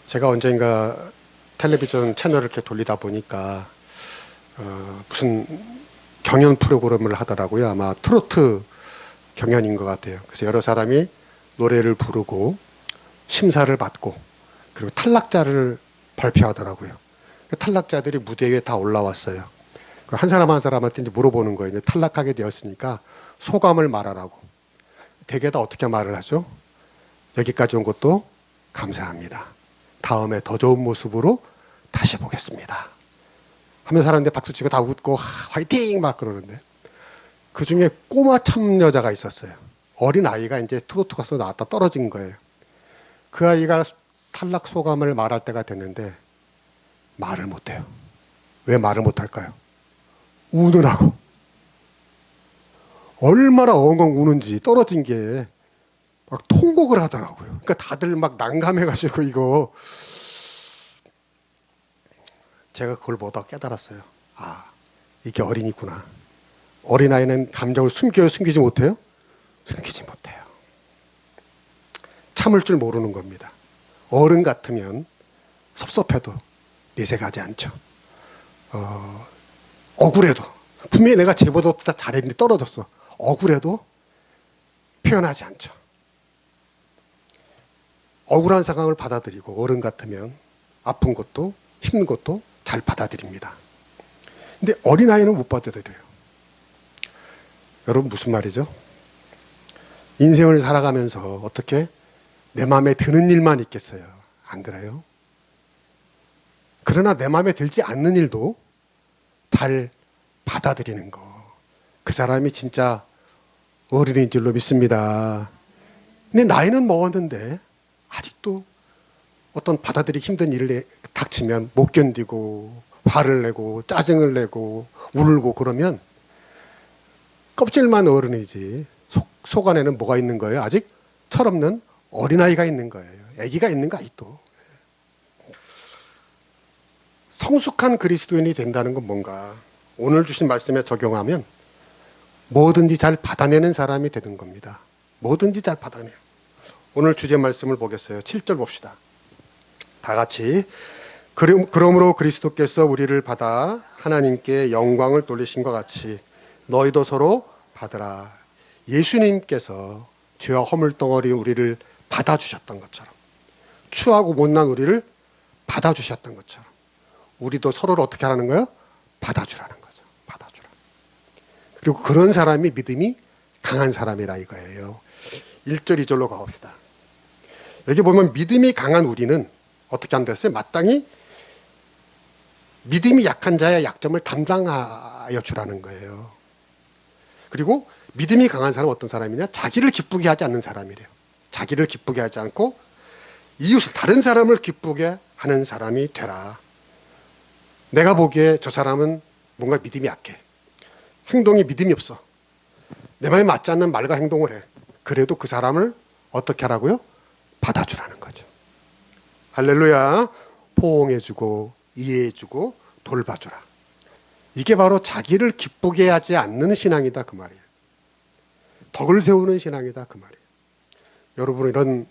제가 언젠가 텔레비전 채널을 이렇게 돌리다 보니까 무슨 경연 프로그램을 하더라고요. 아마 트로트 경연인 것 같아요. 그래서 여러 사람이 노래를 부르고 심사를 받고 그리고 탈락자를 발표하더라고요. 그 탈락자들이 무대 위에 다 올라왔어요. 한 사람 한 사람한테 이제 물어보는 거예요. 이제 탈락하게 되었으니까 소감을 말하라고. 대개 다 어떻게 말을 하죠? 여기까지 온 것도 감사합니다. 다음에 더 좋은 모습으로 다시 보겠습니다. 하면 사람들 박수치고 다 웃고 화이팅 막 그러는데 그 중에 꼬마 참여자가 있었어요. 어린 아이가 이제 트로트 가수 나왔다 떨어진 거예요. 그 아이가 탈락 소감을 말할 때가 됐는데 말을 못해요. 왜 말을 못할까요? 우느라고. 얼마나 엉엉 우는지 떨어진 게 막 통곡을 하더라고요. 그러니까 다들 막 난감해가지고 이거 제가 그걸 보다 깨달았어요. 아, 이게 어린이구나. 어린아이는 감정을 숨겨요? 숨기지 못해요? 숨기지 못해요. 참을 줄 모르는 겁니다. 어른 같으면 섭섭해도 내색하지 않죠. 억울해도 분명히 내가 쟤보다 잘했는데 떨어졌어. 억울해도 표현하지 않죠. 억울한 상황을 받아들이고 어른 같으면 아픈 것도 힘든 것도 잘 받아들입니다. 근데 어린아이는 못 받아들여요. 여러분 무슨 말이죠? 인생을 살아가면서 어떻게 내 마음에 드는 일만 있겠어요? 안 그래요? 그러나 내 마음에 들지 않는 일도 잘 받아들이는 거. 그 사람이 진짜 어른인 줄로 믿습니다. 근데 나이는 먹었는데 아직도 어떤 받아들이기 힘든 일을 닥치면 못 견디고 화를 내고 짜증을 내고 울고 그러면 껍질만 어른이지 속 안에는 뭐가 있는 거예요? 아직 철없는 어린아이가 있는 거예요. 아기가 있는 거 아직도. 성숙한 그리스도인이 된다는 건 뭔가 오늘 주신 말씀에 적용하면 뭐든지 잘 받아내는 사람이 되는 겁니다. 뭐든지 잘 받아내요. 오늘 주제 말씀을 보겠어요. 7절 봅시다. 다 같이. 그러므로 그리스도께서 우리를 받아 하나님께 영광을 돌리신 것 같이 너희도 서로 받으라. 예수님께서 죄와 허물덩어리 우리를 받아주셨던 것처럼 추하고 못난 우리를 받아주셨던 것처럼 우리도 서로를 어떻게 하라는 거예요? 받아주라는 거죠. 받아주라. 그리고 그런 사람이 믿음이 강한 사람이라 이거예요. 1절 2절로 가봅시다. 여기 보면 믿음이 강한 우리는 어떻게 한다 했어요? 마땅히 믿음이 약한 자의 약점을 담당하여 주라는 거예요. 그리고 믿음이 강한 사람은 어떤 사람이냐? 자기를 기쁘게 하지 않는 사람이래요. 자기를 기쁘게 하지 않고 이웃을 다른 사람을 기쁘게 하는 사람이 되라. 내가 보기에 저 사람은 뭔가 믿음이 약해. 행동에 믿음이 없어. 내 마음에 맞지 않는 말과 행동을 해. 그래도 그 사람을 어떻게 하라고요? 받아주라는 거죠. 할렐루야. 포옹해주고 이해해주고 돌봐주라. 이게 바로 자기를 기쁘게 하지 않는 신앙이다 그 말이에요. 덕을 세우는 신앙이다 그 말이에요. 여러분 이런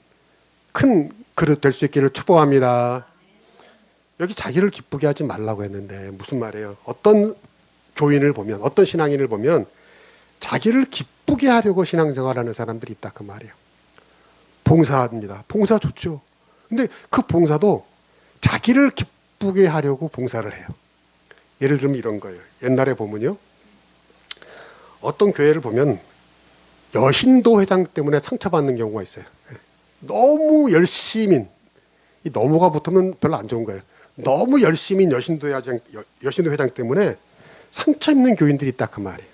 큰 그릇 될 수 있기를 축복합니다. 여기 자기를 기쁘게 하지 말라고 했는데 무슨 말이에요? 어떤 교인을 보면 어떤 신앙인을 보면 자기를 기쁘게 하려고 신앙생활하는 사람들이 있다 그 말이에요. 봉사합니다. 봉사 좋죠. 근데 그 봉사도 자기를 기쁘게 하려고 봉사를 해요. 예를 들면 이런 거예요. 옛날에 보면요. 어떤 교회를 보면 여신도 회장 때문에 상처받는 경우가 있어요. 너무 열심인, 이 너무가 붙으면 별로 안 좋은 거예요. 너무 열심인 여신도 회장 때문에 상처 입는 교인들이 있다 그 말이에요.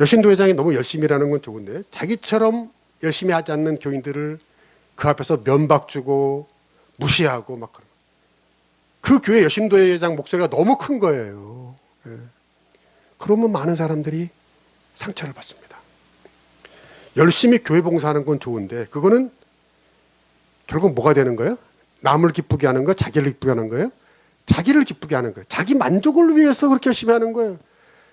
여신도 회장이 너무 열심히 일하는 건 좋은데 자기처럼 열심히 하지 않는 교인들을 그 앞에서 면박 주고 무시하고 막 그런. 그 교회 여신도 회장 목소리가 너무 큰 거예요. 그러면 많은 사람들이 상처를 받습니다. 열심히 교회 봉사하는 건 좋은데 그거는 결국 뭐가 되는 거예요? 남을 기쁘게 하는 거, 자기를 기쁘게 하는 거예요? 자기를 기쁘게 하는 거예요. 자기 만족을 위해서 그렇게 열심히 하는 거예요.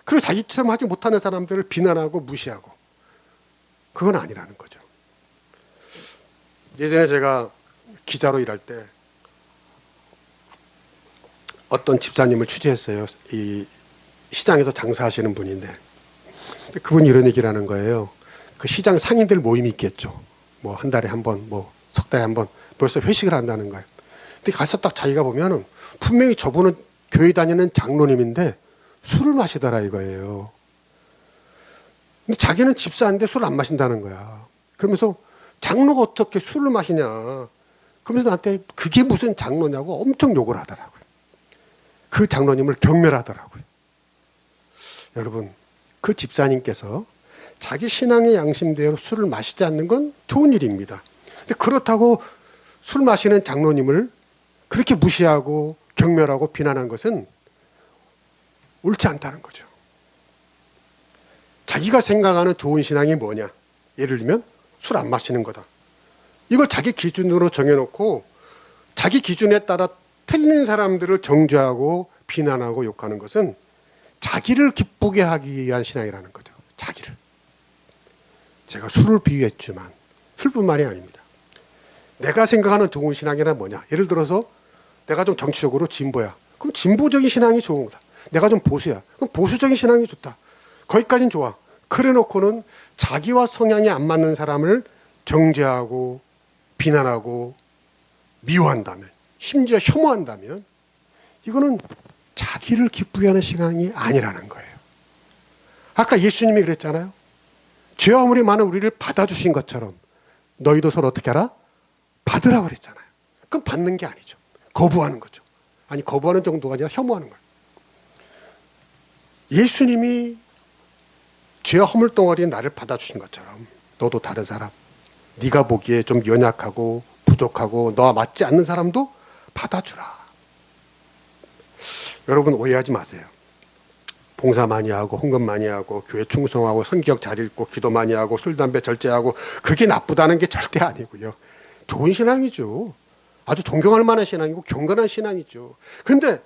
그리고 자기처럼 하지 못하는 사람들을 비난하고 무시하고. 그건 아니라는 거죠. 예전에 제가 기자로 일할 때 어떤 집사님을 취재했어요. 이 시장에서 장사하시는 분인데 그분이 이런 얘기를 하는 거예요. 그 시장 상인들 모임이 있겠죠. 뭐 한 달에 한 번, 뭐 석 달에 한 번 벌써 회식을 한다는 거예요. 근데 가서 딱 자기가 보면은 분명히 저분은 교회 다니는 장로님인데 술을 마시더라 이거예요. 근데 자기는 집사인데 술을 안 마신다는 거야. 그러면서 장로가 어떻게 술을 마시냐. 그러면서 나한테 그게 무슨 장로냐고 엄청 욕을 하더라고요. 그 장로님을 경멸하더라고요. 여러분, 그 집사님께서 자기 신앙의 양심대로 술을 마시지 않는 건 좋은 일입니다. 근데 그렇다고 술 마시는 장로님을 그렇게 무시하고 경멸하고 비난한 것은 옳지 않다는 거죠. 자기가 생각하는 좋은 신앙이 뭐냐? 예를 들면 술 안 마시는 거다. 이걸 자기 기준으로 정해놓고 자기 기준에 따라 틀린 사람들을 정죄하고 비난하고 욕하는 것은 자기를 기쁘게 하기 위한 신앙이라는 거죠. 자기를. 제가 술을 비유했지만 술뿐만이 아닙니다. 내가 생각하는 좋은 신앙이란 뭐냐? 예를 들어서 내가 좀 정치적으로 진보야. 그럼 진보적인 신앙이 좋은 거다. 내가 좀 보수야. 그럼 보수적인 신앙이 좋다. 거기까지는 좋아. 그래 놓고는 자기와 성향이 안 맞는 사람을 정죄하고 비난하고 미워한다면, 심지어 혐오한다면 이거는 자기를 기쁘게 하는 신앙이 아니라는 거예요. 아까 예수님이 그랬잖아요. 죄와 허물이 많은 우리를 받아주신 것처럼 너희도 서로 어떻게 하라? 받으라고 그랬잖아요. 그럼 받는 게 아니죠. 거부하는 거죠. 아니, 거부하는 정도가 아니라 혐오하는 거예요. 예수님이 죄와 허물 덩어리에 나를 받아주신 것처럼 너도 다른 사람, 네가 보기에 좀 연약하고 부족하고 너와 맞지 않는 사람도 받아주라. 여러분 오해하지 마세요. 봉사 많이 하고 헌금 많이 하고 교회 충성하고 성경 잘 읽고 기도 많이 하고 술 담배 절제하고 그게 나쁘다는 게 절대 아니고요. 좋은 신앙이죠. 아주 존경할 만한 신앙이고 경건한 신앙이죠. 그런데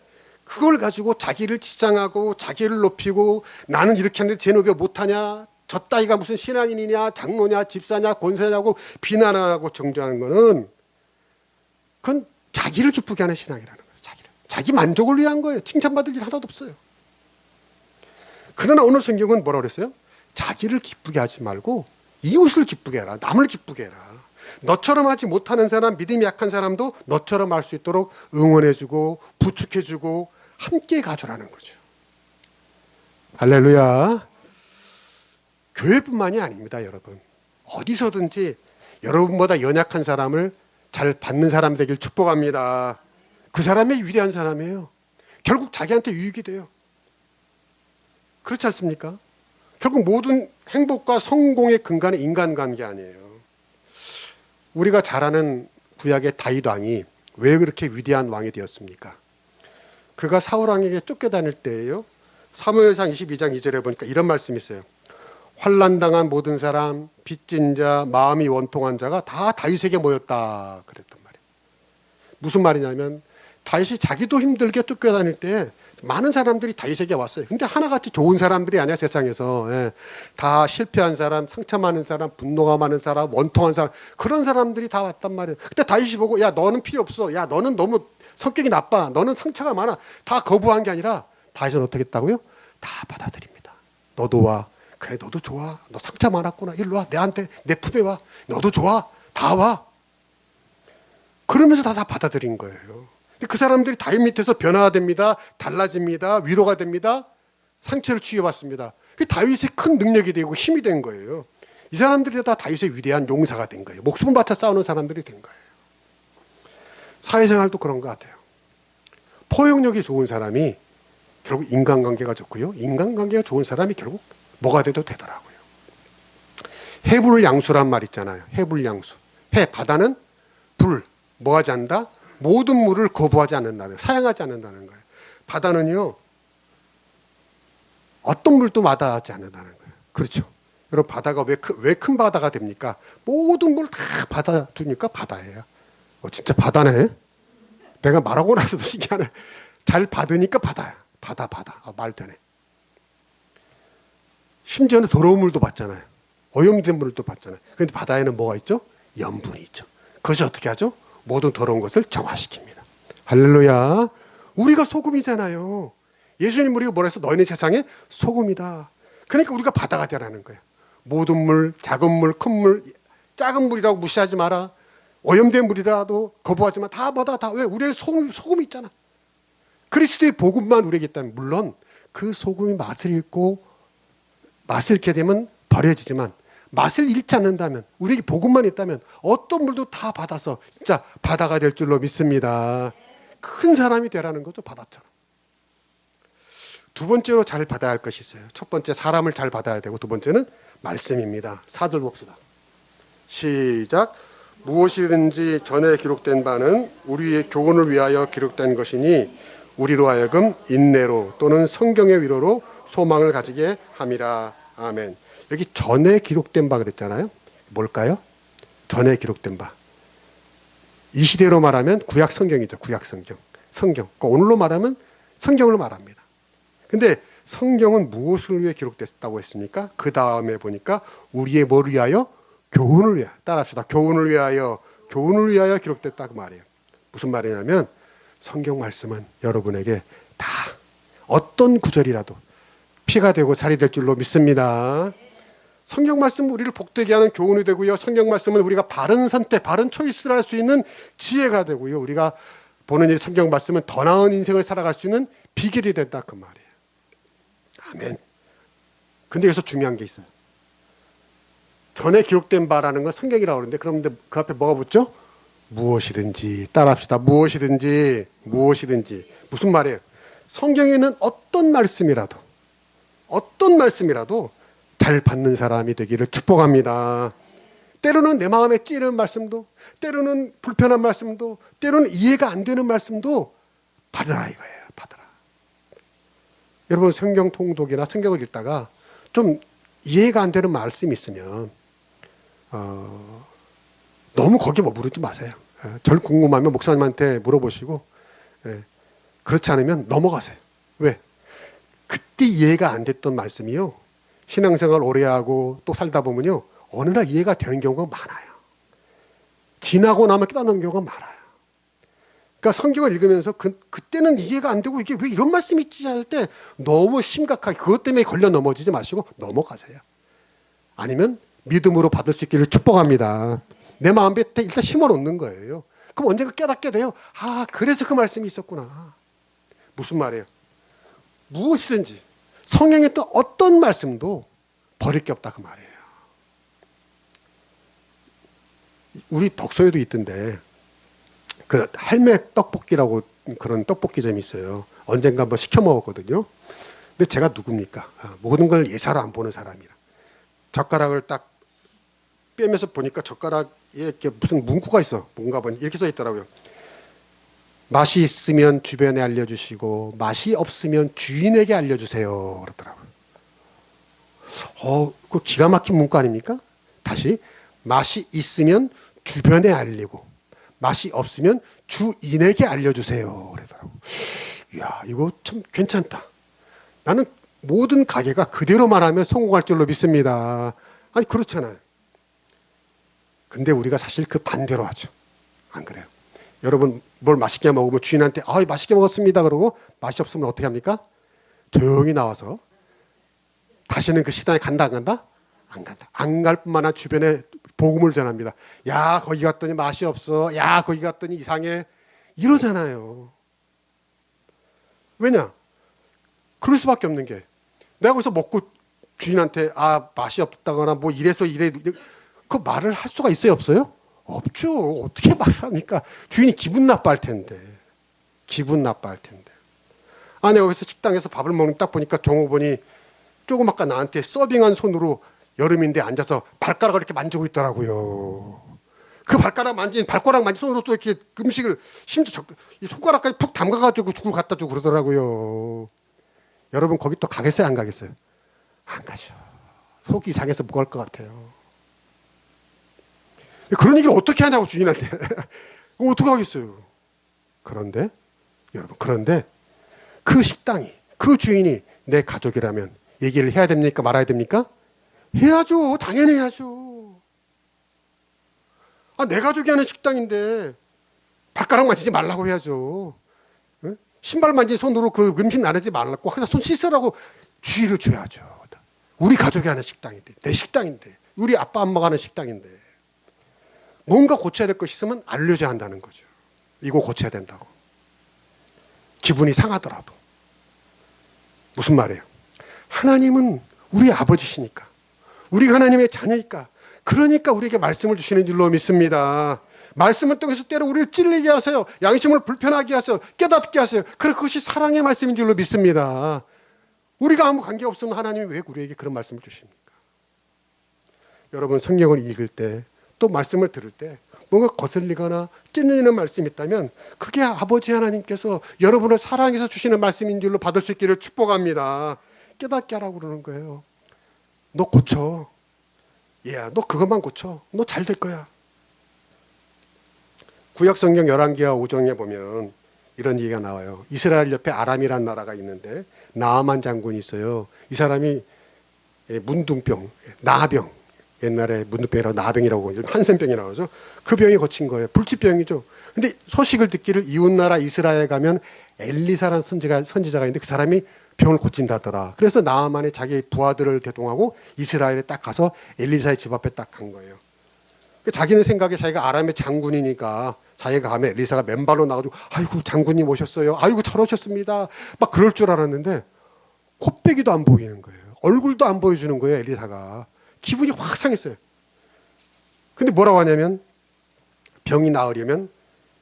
그걸 가지고 자기를 치장하고 자기를 높이고 나는 이렇게 하는데 쟤는 왜 못하냐, 저 따위가 무슨 신앙인이냐, 장로냐, 집사냐, 권세냐고 비난하고 정죄하는 거는 그건 자기를 기쁘게 하는 신앙이라는 거예요. 자기 만족을 위한 거예요. 칭찬받을 일 하나도 없어요. 그러나 오늘 성경은 뭐라고 그랬어요? 자기를 기쁘게 하지 말고 이웃을 기쁘게 해라. 남을 기쁘게 해라. 너처럼 하지 못하는 사람, 믿음이 약한 사람도 너처럼 할 수 있도록 응원해주고 부축해주고 함께 가져라는 거죠. 할렐루야. 교회뿐만이 아닙니다, 여러분. 어디서든지 여러분보다 연약한 사람을 잘 받는 사람 되길 축복합니다. 그 사람이 위대한 사람이에요. 결국 자기한테 유익이 돼요. 그렇지 않습니까? 결국 모든 행복과 성공의 근간은 인간관계 아니에요. 우리가 잘 아는 구약의 다윗 왕이 왜 그렇게 위대한 왕이 되었습니까? 그가 사울 왕에게 쫓겨다닐 때예요. 사무엘상 22장 2절에 보니까 이런 말씀이 있어요. 환난당한 모든 사람, 빚진 자, 마음이 원통한 자가 다 다윗에게 모였다 그랬단 말이에요. 무슨 말이냐면 다윗이 자기도 힘들게 쫓겨다닐 때 많은 사람들이 다윗에게 왔어요. 근데 하나같이 좋은 사람들이 아니야, 세상에서. 예. 다 실패한 사람, 상처 많은 사람, 분노가 많은 사람, 원통한 사람, 그런 사람들이 다 왔단 말이에요. 그때 다윗이 보고 야 너는 필요 없어, 야 너는 너무 성격이 나빠, 너는 상처가 많아, 다 거부한 게 아니라 다윗은 어떻게 했다고요? 다 받아들입니다. 너도 와. 그래 너도 좋아. 너 상처 많았구나. 일로 와. 내한테 내 품에 와. 너도 좋아. 다 와. 그러면서 다 받아들인 거예요. 그 사람들이 다윗 밑에서 변화가 됩니다. 달라집니다. 위로가 됩니다. 상처를 치유받습니다. 다윗의 큰 능력이 되고 힘이 된 거예요. 이 사람들이 다 다윗의 위대한 용사가 된 거예요. 목숨을 바쳐 싸우는 사람들이 된 거예요. 사회생활도 그런 것 같아요. 포용력이 좋은 사람이 결국 인간관계가 좋고요. 인간관계가 좋은 사람이 결국 뭐가 돼도 되더라고요. 해불양수란 말 있잖아요. 해불양수. 바다는 불, 뭐 하지 않는다? 모든 물을 거부하지 않는다는, 사용하지 않는다는 거예요. 바다는요, 어떤 물도 마다하지 않는다는 거예요. 그렇죠. 여러분, 바다가 왜 큰 바다가 됩니까? 모든 물 다 받아두니까 바다예요. 진짜 바다네? 내가 말하고 나서도 신기하네. 잘 받으니까 바다야. 바다. 말 되네. 심지어는 더러운 물도 받잖아요. 오염된 물도 받잖아요. 그런데 바다에는 뭐가 있죠? 염분이 있죠. 그것이 어떻게 하죠? 모든 더러운 것을 정화시킵니다. 할렐루야. 우리가 소금이잖아요. 예수님 우리가 뭐라 해서 너희는 세상의 소금이다. 그러니까 우리가 바다가 되라는 거예요. 모든 물, 작은 물, 큰 물, 작은 물이라고 무시하지 마라. 오염된 물이라도 거부하지 마. 다 바다 다. 왜? 우리의 소금이 있잖아. 그리스도의 복음만 우리에게 있다면 물론 그 소금이 맛을 잃고 맛을 잃게 되면 버려지지만 맛을 잃지 않는다면 우리에게 복음만 있다면 어떤 물도 다 받아서 진짜 바다가 될 줄로 믿습니다. 큰 사람이 되라는 거죠. 바다처럼. 두 번째로 잘 받아야 할 것이 있어요. 첫 번째 사람을 잘 받아야 되고 두 번째는 말씀입니다. 4절 봅시다. 시작. 무엇이든지 전에 기록된 바는 우리의 교훈을 위하여 기록된 것이니 우리로 하여금 인내로 또는 성경의 위로로 소망을 가지게 함이라. 아멘. 여기 전에 기록된 바 그랬잖아요. 뭘까요? 전에 기록된 바. 이 시대로 말하면 구약 성경이죠. 구약 성경. 성경. 그러니까 오늘로 말하면 성경을 말합니다. 근데 성경은 무엇을 위해 기록됐다고 했습니까? 그 다음에 보니까 우리의 뭘 위하여? 교훈을 위하여. 따라합시다. 교훈을 위하여. 교훈을 위하여 기록됐다고 말이에요. 무슨 말이냐면 성경 말씀은 여러분에게 다 어떤 구절이라도 피가 되고 살이 될 줄로 믿습니다. 성경 말씀은 우리를 복되게 하는 교훈이 되고요. 성경 말씀은 우리가 바른 선택, 바른 초이스를 할 수 있는 지혜가 되고요. 우리가 보는 이 성경 말씀은 더 나은 인생을 살아갈 수 있는 비결이 된다 그 말이에요. 아멘. 근데 여기서 중요한 게 있어요. 전에 기록된 바라는 건 성경이라고 그러는데 그런데 그 앞에 뭐가 붙죠? 무엇이든지. 따라합시다. 무엇이든지. 무엇이든지. 무슨 말이에요? 성경에는 어떤 말씀이라도 잘 받는 사람이 되기를 축복합니다. 때로는 내 마음에 찌르는 말씀도, 때로는 불편한 말씀도, 때로는 이해가 안 되는 말씀도 받으라 이거예요. 받으라. 여러분 성경 통독이나 성경을 읽다가 좀 이해가 안 되는 말씀이 있으면 너무 거기에 머무르지 마세요. 절 궁금하면 목사님한테 물어보시고 그렇지 않으면 넘어가세요. 왜? 그때 이해가 안 됐던 말씀이요. 신앙생활 오래 하고 또 살다 보면요. 어느 날 이해가 되는 경우가 많아요. 지나고 나면 깨닫는 경우가 많아요. 그러니까 성경을 읽으면서 그때는 이해가 안 되고 이게 왜 이런 말씀이 있지 할 때 너무 심각하게 그것 때문에 걸려 넘어지지 마시고 넘어가세요. 아니면 믿음으로 받을 수 있기를 축복합니다. 내 마음에 일단 심어놓는 거예요. 그럼 언젠가 깨닫게 돼요. 아, 그래서 그 말씀이 있었구나. 무슨 말이에요? 무엇이든지 성경에 또 어떤 말씀도 버릴 게 없다 그 말이에요. 우리 덕소에도 있던데 그 할매 떡볶이라고 그런 떡볶이점이 있어요. 언젠가 한번 시켜 먹었거든요. 근데 제가 누굽니까? 모든 걸 예사로 안 보는 사람이라. 젓가락을 딱 빼면서 보니까 젓가락에 이렇게 무슨 문구가 있어. 뭔가 보니 이렇게 써 있더라고요. 맛이 있으면 주변에 알려주시고 맛이 없으면 주인에게 알려주세요. 그러더라고요. 그 기가 막힌 문구 아닙니까? 다시 맛이 있으면 주변에 알리고 맛이 없으면 주인에게 알려주세요. 그러더라고요. 이야, 이거 참 괜찮다. 나는 모든 가게가 그대로 말하면 성공할 줄로 믿습니다. 아니 그렇잖아요. 근데 우리가 사실 그 반대로 하죠. 안 그래요? 여러분 뭘 맛있게 먹으면 주인한테 맛있게 먹었습니다 그러고 맛이 없으면 어떻게 합니까? 조용히 나와서 다시는 그 식당에 간다 안 간다? 안 간다. 안 갈 뿐만 아니라 주변에 복음을 전합니다. 야 거기 갔더니 맛이 없어. 야 거기 갔더니 이상해. 이러잖아요. 왜냐? 그럴 수밖에 없는 게 내가 거기서 먹고 주인한테 맛이 없다거나 뭐 이래서 이래 그 말을 할 수가 있어요 없어요? 없죠. 어떻게 말을 합니까? 주인이 기분 나빠할 텐데. 기분 나빠할 텐데. 내가 거기서 식당에서 밥을 먹는 딱 보니까 종업원이 조금 아까 나한테 서빙한 손으로 여름인데 앉아서 발가락을 이렇게 만지고 있더라고요. 그 발가락 만진 손으로 또 이렇게 음식을 심지어 이 손가락까지 푹 담가가지고 죽을 갖다 주고 그러더라고요. 여러분 거기 또 가겠어요 안 가겠어요? 안 가죠. 속이 이상해서 못 갈 것 같아요. 그런 얘기를 어떻게 하냐고 주인한테. 어떻게 하겠어요. 그런데 여러분 그 식당이 그 주인이 내 가족이라면 얘기를 해야 됩니까 말아야 됩니까? 해야죠. 당연히 해야죠. 내 가족이 하는 식당인데 발가락 만지지 말라고 해야죠. 응? 신발 만진 손으로 그 음식 나르지 말라고 항상 손 씻으라고 주의를 줘야죠. 우리 가족이 하는 식당인데, 내 식당인데, 우리 아빠 엄마가 하는 식당인데 뭔가 고쳐야 될 것이 있으면 알려줘야 한다는 거죠. 이거 고쳐야 된다고. 기분이 상하더라도. 무슨 말이에요? 하나님은 우리 아버지시니까, 우리가 하나님의 자녀니까, 그러니까 우리에게 말씀을 주시는 줄로 믿습니다. 말씀을 통해서 때로 우리를 찔리게 하세요. 양심을 불편하게 하세요. 깨닫게 하세요. 그것이 사랑의 말씀인 줄로 믿습니다. 우리가 아무 관계 없으면 하나님이 왜 우리에게 그런 말씀을 주십니까? 여러분, 성경을 읽을 때, 또 말씀을 들을 때 뭔가 거슬리거나 찔리는 말씀이 있다면 그게 아버지 하나님께서 여러분을 사랑해서 주시는 말씀인 줄로 받을 수 있기를 축복합니다. 깨닫게 하라고 그러는 거예요. 너 고쳐. 얘야, 너 그것만 고쳐. 너 잘 될 거야. 구약성경 열왕기하 5장에 보면 이런 얘기가 나와요. 이스라엘 옆에 아람이라는 나라가 있는데 나아만 장군이 있어요. 이 사람이 문둥병, 나병, 옛날에 문둥병이라고 나병이라고 한센병이라고 하죠. 그 병이 거친 거예요. 불치병이죠. 근데 소식을 듣기를 이웃나라 이스라엘 가면 엘리사라는 선지자가 있는데 그 사람이 병을 고친다더라. 그래서 나아만이 자기 부하들을 대동하고 이스라엘에 딱 가서 엘리사의 집 앞에 딱 간 거예요. 자기는 생각에 자기가 아람의 장군이니까 자기가 가면 엘리사가 맨발로 나가지고 아이고 장군님 오셨어요. 아이고 잘 오셨습니다. 막 그럴 줄 알았는데 코빼기도 안 보이는 거예요. 얼굴도 안 보여주는 거예요. 엘리사가. 기분이 확 상했어요. 근데 뭐라고 하냐면 병이 나으려면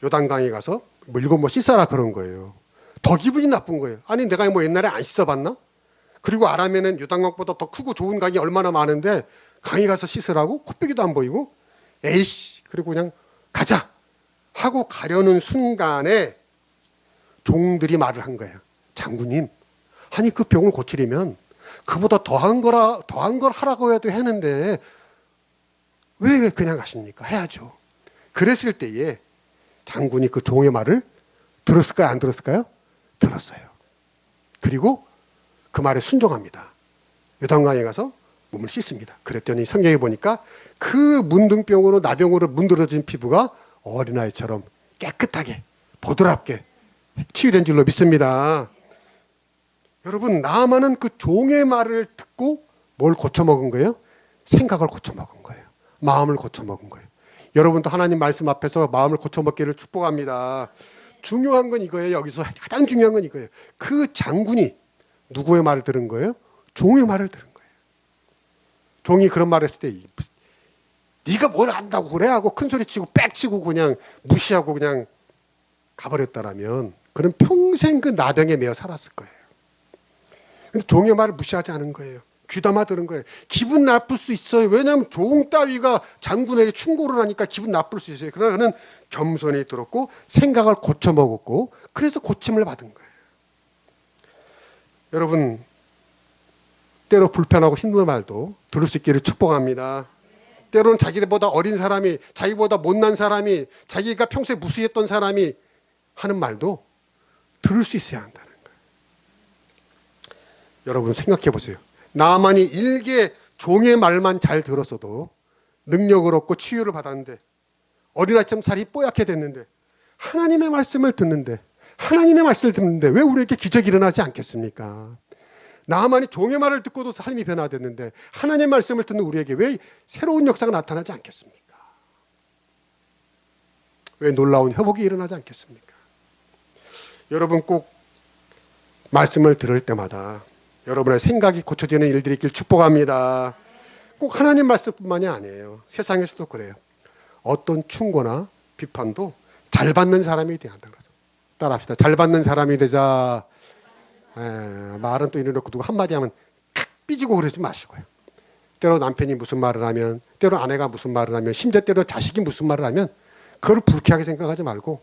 요단강에 가서 뭐 일곱 번 씻어라 그런 거예요. 더 기분이 나쁜 거예요. 아니 내가 뭐 옛날에 안 씻어봤나? 그리고 아람에는 요단강보다 더 크고 좋은 강이 얼마나 많은데 강에 가서 씻으라고? 코빼기도 안 보이고 에이씨 그리고 그냥 가자 하고 가려는 순간에 종들이 말을 한 거예요. 장군님, 아니 그 병을 고치려면 그보다 더한 걸 하라고 해도 하는데 왜 그냥 가십니까? 해야죠. 그랬을 때에 장군이 그 종의 말을 들었을까요? 안 들었을까요? 들었어요. 그리고 그 말에 순종합니다. 요단강에 가서 몸을 씻습니다. 그랬더니 성경에 보니까 그 문둥병으로 나병으로 문드러진 피부가 어린아이처럼 깨끗하게 보드랍게 치유된 줄로 믿습니다. 여러분, 나아만은 그 종의 말을 듣고 뭘 고쳐먹은 거예요? 생각을 고쳐먹은 거예요. 마음을 고쳐먹은 거예요. 여러분도 하나님 말씀 앞에서 마음을 고쳐먹기를 축복합니다. 중요한 건 이거예요. 여기서 가장 중요한 건 이거예요. 그 장군이 누구의 말을 들은 거예요? 종의 말을 들은 거예요. 종이 그런 말을 했을 때 네가 뭘 안다고 그래 하고 큰소리치고 빽치고 그냥 무시하고 그냥 가버렸다라면 그는 평생 그 나병에 매여 살았을 거예요. 근데 종의 말을 무시하지 않은 거예요. 귀담아 들은 거예요. 기분 나쁠 수 있어요. 왜냐하면 종 따위가 장군에게 충고를 하니까 기분 나쁠 수 있어요. 그러나 그는 겸손히 들었고 생각을 고쳐먹었고 그래서 고침을 받은 거예요. 여러분, 때로 불편하고 힘든 말도 들을 수 있기를 축복합니다. 때로는 자기보다 어린 사람이, 자기보다 못난 사람이, 자기가 평소에 무시했던 사람이 하는 말도 들을 수 있어야 한다는 거예요. 여러분 생각해 보세요. 나만이 일개 종의 말만 잘 들었어도 능력을 얻고 치유를 받았는데 어린아이처럼 살이 뽀얗게 됐는데 하나님의 말씀을 듣는데 왜 우리에게 기적이 일어나지 않겠습니까? 나만이 종의 말을 듣고도 삶이 변화됐는데 하나님의 말씀을 듣는 우리에게 왜 새로운 역사가 나타나지 않겠습니까? 왜 놀라운 회복이 일어나지 않겠습니까? 여러분 꼭 말씀을 들을 때마다 여러분의 생각이 고쳐지는 일들이 있길 축복합니다. 꼭 하나님 말씀뿐만이 아니에요. 세상에서도 그래요. 어떤 충고나 비판도 잘 받는 사람이 돼야 한다는 거죠. 따라합시다. 잘 받는 사람이 되자. 말은 또 이래놓고 누구 한마디 하면 칵 삐지고 그러지 마시고요. 때로 남편이 무슨 말을 하면, 때로 아내가 무슨 말을 하면, 심지어 때로 자식이 무슨 말을 하면 그걸 불쾌하게 생각하지 말고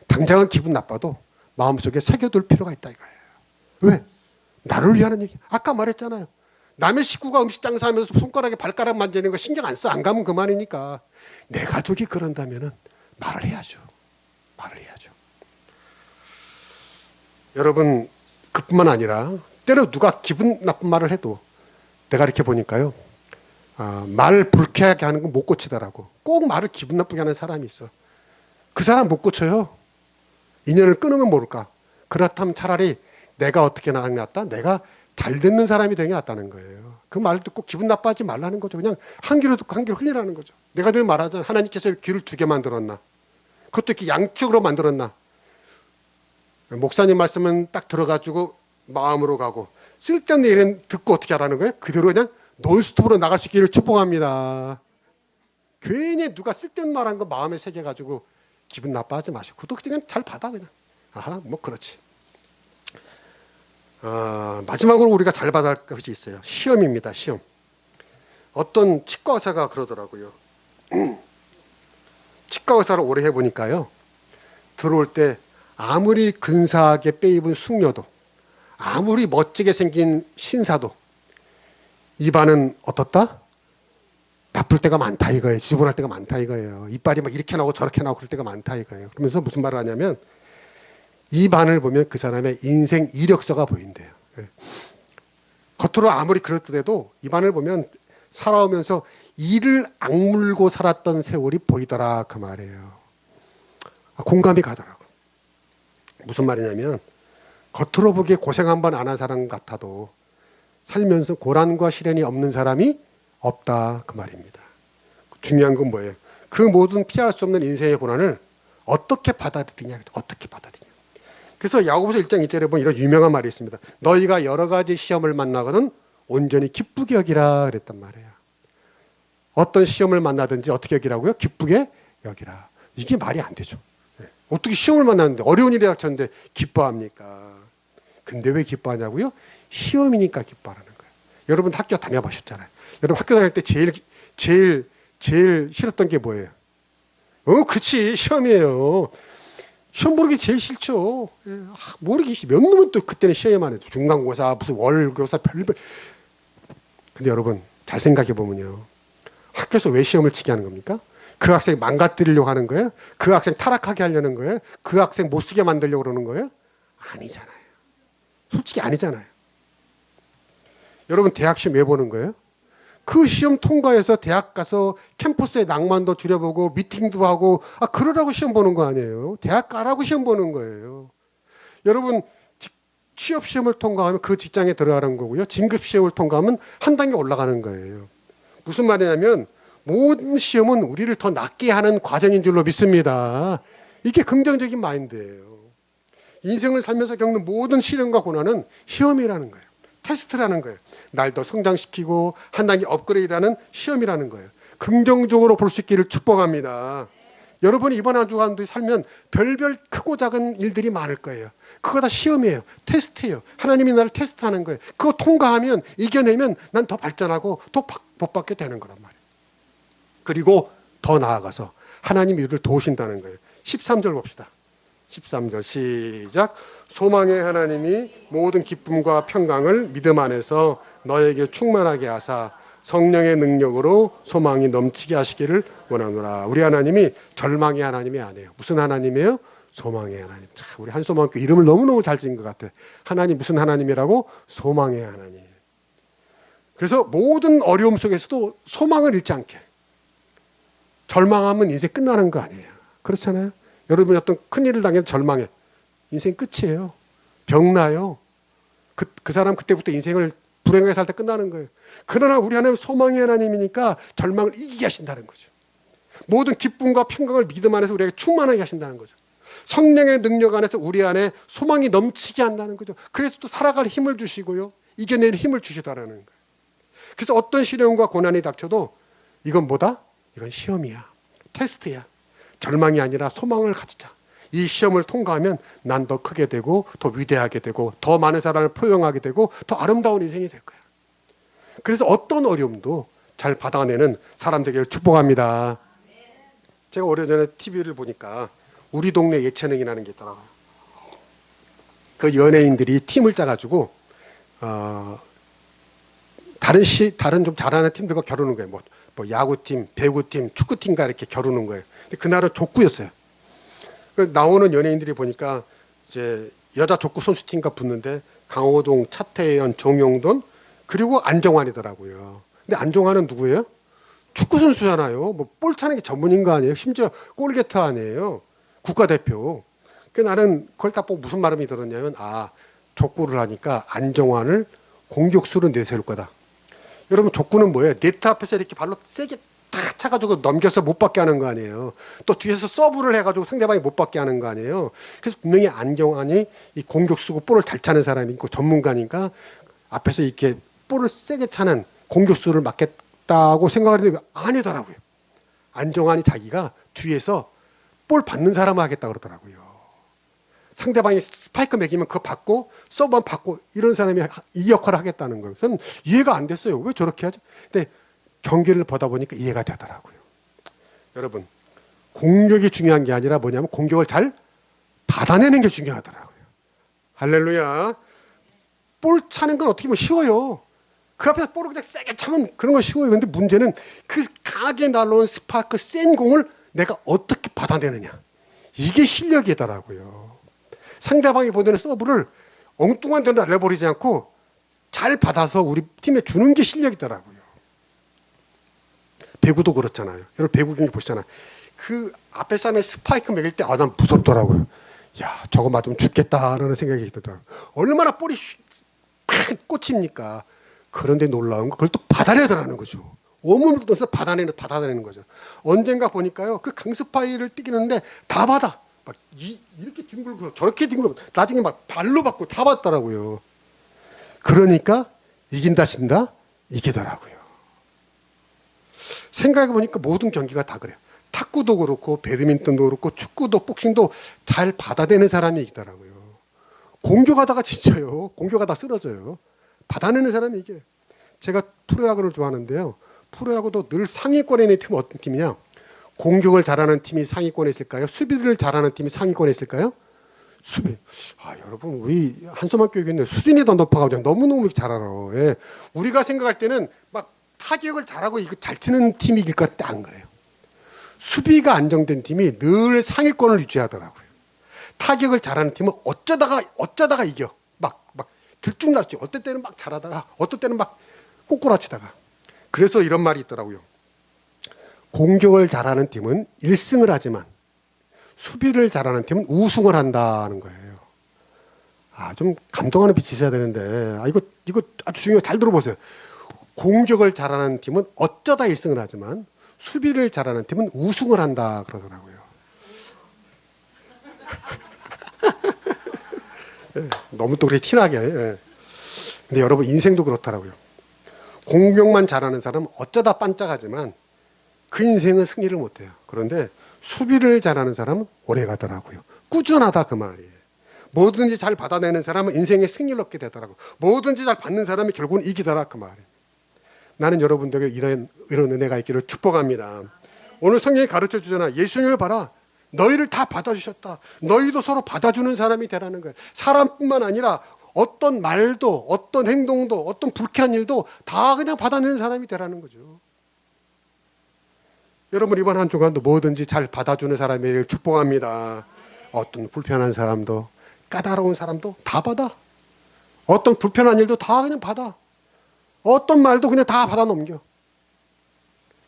당장은 기분 나빠도 마음속에 새겨둘 필요가 있다 이거예요. 왜? 나를 위하는 얘기. 아까 말했잖아요. 남의 식구가 음식 장사하면서 손가락에 발가락 만지는 거 신경 안 써. 안 가면 그만이니까. 내 가족이 그런다면은 말을 해야죠. 말을 해야죠. 여러분, 그뿐만 아니라 때로 누가 기분 나쁜 말을 해도 내가 이렇게 보니까요. 말 불쾌하게 하는 건 못 고치더라고. 꼭 말을 기분 나쁘게 하는 사람이 있어. 그 사람 못 고쳐요. 인연을 끊으면 모를까. 그렇다면 차라리 내가 어떻게 나가는 게 낫다? 내가 잘 듣는 사람이 되는 게 낫다는 거예요. 그 말 듣고 기분 나빠하지 말라는 거죠. 그냥 한 귀로 듣고 한 귀로 흘리라는 거죠. 내가 늘 말하잖아. 하나님께서 귀를 2개 만들었나? 그것도 이렇게 양쪽으로 만들었나? 목사님 말씀은 딱 들어가지고 마음으로 가고, 쓸데없는 일은 듣고 어떻게 하라는 거예요? 그대로 그냥 논스톱으로 나갈 수 있기를 축복합니다. 괜히 누가 쓸데없는 말한 거 마음에 새겨가지고 기분 나빠하지 마시고, 그것도 그냥 잘 받아 그냥. 아하, 뭐 그렇지. 마지막으로 우리가 잘 받아야 할 것이 있어요. 시험입니다. 시험. 어떤 치과 의사가 그러더라고요. 치과 의사를 오래 해보니까요, 들어올 때 아무리 근사하게 빼입은 숙녀도, 아무리 멋지게 생긴 신사도 입안은 어떻다? 나쁠 때가 많다 이거예요. 지저분할 때가 많다 이거예요. 이빨이 막 이렇게 나오고 저렇게 나오고 그럴 때가 많다 이거예요. 그러면서 무슨 말을 하냐면, 입안을 보면 그 사람의 인생 이력서가 보인대요. 겉으로 아무리 그렇더라도 입안을 보면 살아오면서 이를 악물고 살았던 세월이 보이더라 그 말이에요. 공감이 가더라고. 무슨 말이냐면, 겉으로 보기에 고생 한 번 안 한 사람 같아도 살면서 고난과 시련이 없는 사람이 없다 그 말입니다. 중요한 건 뭐예요? 그 모든 피할 수 없는 인생의 고난을 어떻게 받아들이냐. 어떻게 받아들이냐. 그래서 야고보서 1장 2절에 보면 이런 유명한 말이 있습니다. 너희가 여러 가지 시험을 만나거든 온전히 기쁘게 여기라 그랬단 말이에요. 어떤 시험을 만나든지 어떻게 여기라고요? 기쁘게 여기라. 이게 말이 안 되죠. 어떻게 시험을 만났는데, 어려운 일이 닥쳤는데 기뻐합니까? 근데 왜 기뻐하냐고요? 시험이니까 기뻐하는 거예요. 여러분 학교 다녀보셨잖아요. 여러분 학교 다닐 때 제일 싫었던 게 뭐예요? 그치, 시험이에요. 시험 보는 게 제일 싫죠. 모르겠지. 몇 놈은 또 그때는 시험만 해도 중간고사, 무슨 월고사, 별별. 근데 여러분 잘 생각해 보면요, 학교에서 왜 시험을 치게 하는 겁니까? 그 학생 망가뜨리려고 하는 거예요? 그 학생 타락하게 하려는 거예요? 그 학생 못 쓰게 만들려고 그러는 거예요? 아니잖아요. 솔직히 아니잖아요. 여러분 대학 시험 왜 보는 거예요? 그 시험 통과해서 대학 가서 캠퍼스의 낭만도 줄여보고 미팅도 하고, 그러라고 시험 보는 거 아니에요. 대학 가라고 시험 보는 거예요. 여러분 취업 시험을 통과하면 그 직장에 들어가는 거고요. 진급 시험을 통과하면 한 단계 올라가는 거예요. 무슨 말이냐면, 모든 시험은 우리를 더 낫게 하는 과정인 줄로 믿습니다. 이게 긍정적인 마인드예요. 인생을 살면서 겪는 모든 시련과 고난은 시험이라는 거예요. 테스트라는 거예요. 날 더 성장시키고 한 단계 업그레이드하는 시험이라는 거예요. 긍정적으로 볼 수 있기를 축복합니다. 여러분이 이번 한 주간도 살면 별별 크고 작은 일들이 많을 거예요. 그거 다 시험이에요. 테스트예요. 하나님이 나를 테스트하는 거예요. 그거 통과하면, 이겨내면 난 더 발전하고 더 복 받게 되는 거란 말이에요. 그리고 더 나아가서 하나님이 우리를 도우신다는 거예요. 13절 봅시다. 13절 시작. 소망의 하나님이 모든 기쁨과 평강을 믿음 안에서 너에게 충만하게 하사 성령의 능력으로 소망이 넘치게 하시기를 원하노라. 우리 하나님이 절망의 하나님이 아니에요. 무슨 하나님이에요? 소망의 하나님. 자, 우리 한소망교 이름을 너무너무 잘 지은 것 같아. 하나님 무슨 하나님이라고? 소망의 하나님. 그래서 모든 어려움 속에서도 소망을 잃지 않게. 절망하면 인생 끝나는 거 아니에요. 그렇잖아요. 여러분이 어떤 큰일을 당해서 절망해. 인생 끝이에요. 병나요. 그 사람 그때부터 인생을 불행하게 살 때 끝나는 거예요. 그러나 우리 하나님 소망의 하나님이니까 절망을 이기게 하신다는 거죠. 모든 기쁨과 평강을 믿음 안에서 우리에게 충만하게 하신다는 거죠. 성령의 능력 안에서 우리 안에 소망이 넘치게 한다는 거죠. 그래서 또 살아갈 힘을 주시고요. 이겨내는 힘을 주시다라는 거예요. 그래서 어떤 시련과 고난이 닥쳐도 이건 뭐다? 이건 시험이야. 테스트야. 절망이 아니라 소망을 가지자. 이 시험을 통과하면 난 더 크게 되고 더 위대하게 되고 더 많은 사람을 포용하게 되고 더 아름다운 인생이 될 거야. 그래서 어떤 어려움도 잘 받아내는 사람 되기를 축복합니다. 제가 오래전에 TV를 보니까 우리 동네 예체능이라는 게 있더라고요. 그 연예인들이 팀을 짜가지고 다른 좀 잘하는 팀들과 겨루는 거예요. 뭐 야구팀, 배구팀, 축구팀과 이렇게 겨루는 거예요. 근데 그날은 족구였어요. 나오는 연예인들이 보니까 이제 여자 족구 선수팀과 붙는데 강호동, 차태현, 정용돈 그리고 안정환이더라고요. 근데 안정환은 누구예요? 축구 선수잖아요. 뭐 볼 차는 게 전문인 거 아니에요? 심지어 골게터 아니에요? 국가대표. 그 나는 그걸 딱 보고 무슨 말음이 들었냐면, 족구를 하니까 안정환을 공격수로 내세울 거다. 여러분, 족구는 뭐예요? 네트 앞에서 이렇게 발로 세게 탁 차가지고 넘겨서 못 받게 하는 거 아니에요. 또 뒤에서 서브를 해가지고 상대방이 못 받게 하는 거 아니에요. 그래서 분명히 안정환이 이 공격수고 볼을 잘 차는 사람이 있고 전문가니까 앞에서 이렇게 볼을 세게 차는 공격수를 맡겠다고 생각을 했는데 아니더라고요. 안정환이 자기가 뒤에서 볼 받는 사람을 하겠다고 그러더라고요. 상대방이 스파이크 매기면 그거 받고 서브만 받고 이런 사람이 이 역할을 하겠다는 거예요. 저는 이해가 안 됐어요. 왜 저렇게 하죠? 근데 경기를 보다 보니까 이해가 되더라고요. 여러분, 공격이 중요한 게 아니라 뭐냐면 공격을 잘 받아내는 게 중요하더라고요. 할렐루야. 볼 차는 건 어떻게 보면 쉬워요. 그 앞에서 볼을 그냥 세게 차면 그런 건 쉬워요. 근데 문제는 그 강하게 날라온 스파크 센 공을 내가 어떻게 받아내느냐. 이게 실력이더라고요. 상대방이 보내는 서브를 엉뚱한 데로 날려버리지 않고 잘 받아서 우리 팀에 주는 게 실력이더라고요. 배구도 그렇잖아요. 여러분 배구 경기 보시잖아요. 그 앞에 사람의 스파이크 매길 때 난 무섭더라고요. 야, 저거 맞으면 죽겠다라는 생각이 들더라고요. 얼마나 볼이 팍 꽂힙니까? 그런데 놀라운 거 그걸 또 받아내더라는 거죠. 온몸을 떠서 받아내는 거죠. 언젠가 보니까요, 그 강스파이를 뛰기는데 다 받아. 막 이렇게 뒹굴고 저렇게 뒹굴고 나중에 막 발로 받고 다 받더라고요. 그러니까 이긴다 진다 이기더라고요. 생각해 보니까 모든 경기가 다 그래요. 탁구도 그렇고 배드민턴도 그렇고 축구도 복싱도 잘 받아내는 사람이 이기더라고요. 공격하다가 지쳐요. 공격하다 쓰러져요. 받아내는 사람이 이겨요. 제가 프로야구를 좋아하는데요. 프로야구도 늘 상위권에 있는 팀은 어떤 팀이냐? 공격을 잘하는 팀이 상위권에 있을까요? 수비를 잘하는 팀이 상위권에 있을까요? 수비. 여러분, 우리 한소만 교육인데 수준이 더 높아가지고 너무너무 잘 알아. 예. 우리가 생각할 때는 막 타격을 잘하고 이거 잘 치는 팀이 이길 것 같은데 안 그래요. 수비가 안정된 팀이 늘 상위권을 유지하더라고요. 타격을 잘하는 팀은 어쩌다가 이겨. 막 들쭉날쭉. 어떨 때는 막 잘하다가 어떨 때는 막 꼬꾸라치다가. 그래서 이런 말이 있더라고요. 공격을 잘하는 팀은 1승을 하지만 수비를 잘하는 팀은 우승을 한다는 거예요. 좀 감동하는 빛이 있어야 되는데 이거 아주 중요해요. 잘 들어보세요. 공격을 잘하는 팀은 어쩌다 1승을 하지만 수비를 잘하는 팀은 우승을 한다 그러더라고요. 너무 또 그렇게 티나게. 근데 여러분 인생도 그렇더라고요. 공격만 잘하는 사람은 어쩌다 반짝하지만 그 인생은 승리를 못해요. 그런데 수비를 잘하는 사람은 오래 가더라고요. 꾸준하다 그 말이에요. 뭐든지 잘 받아내는 사람은 인생에 승리를 얻게 되더라고요. 뭐든지 잘 받는 사람이 결국은 이기더라 그 말이에요. 나는 여러분들에게 이런 은혜가 있기를 축복합니다. 오늘 성경이 가르쳐 주잖아. 예수님을 봐라. 너희를 다 받아주셨다. 너희도 서로 받아주는 사람이 되라는 거예요. 사람뿐만 아니라 어떤 말도 어떤 행동도 어떤 불쾌한 일도 다 그냥 받아내는 사람이 되라는 거죠. 여러분 이번 한 주간도 뭐든지 잘 받아주는 사람이 되길 축복합니다. 어떤 불편한 사람도 까다로운 사람도 다 받아. 어떤 불편한 일도 다 그냥 받아. 어떤 말도 그냥 다 받아 넘겨.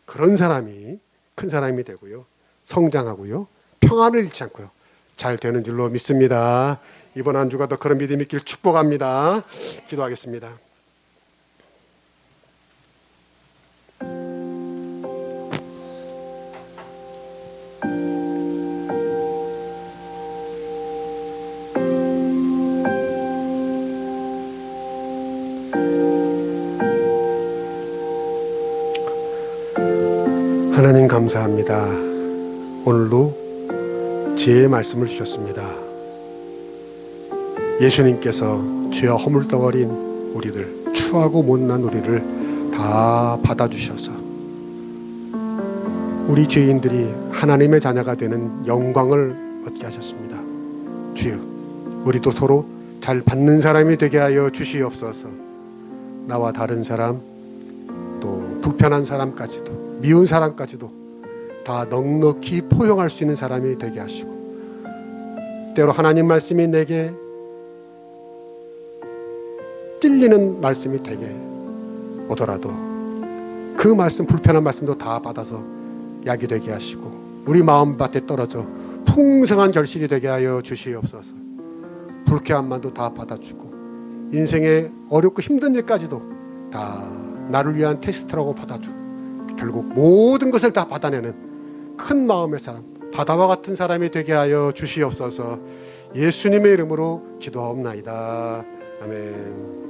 그런 사람이 큰 사람이 되고요. 성장하고요. 평안을 잃지 않고요. 잘 되는 줄로 믿습니다. 이번 한 주가 더 그런 믿음이 있길 축복합니다. 기도하겠습니다. 하나님 감사합니다. 오늘도 지혜의 말씀을 주셨습니다. 예수님께서 죄와 허물덩어린 우리들, 추하고 못난 우리를 다 받아주셔서 우리 죄인들이 하나님의 자녀가 되는 영광을 얻게 하셨습니다. 주여, 우리도 서로 잘 받는 사람이 되게 하여 주시옵소서. 나와 다른 사람, 또 불편한 사람까지도, 미운 사람까지도 다 넉넉히 포용할 수 있는 사람이 되게 하시고, 때로 하나님 말씀이 내게 찔리는 말씀이 되게 오더라도 그 말씀, 불편한 말씀도 다 받아서 약이 되게 하시고, 우리 마음밭에 떨어져 풍성한 결실이 되게 하여 주시옵소서. 불쾌함만도 다 받아주고 인생의 어렵고 힘든 일까지도 다 나를 위한 테스트라고 받아주고 결국 모든 것을 다 받아내는 큰 마음의 사람, 바다와 같은 사람이 되게 하여 주시옵소서. 예수님의 이름으로 기도하옵나이다. 아멘.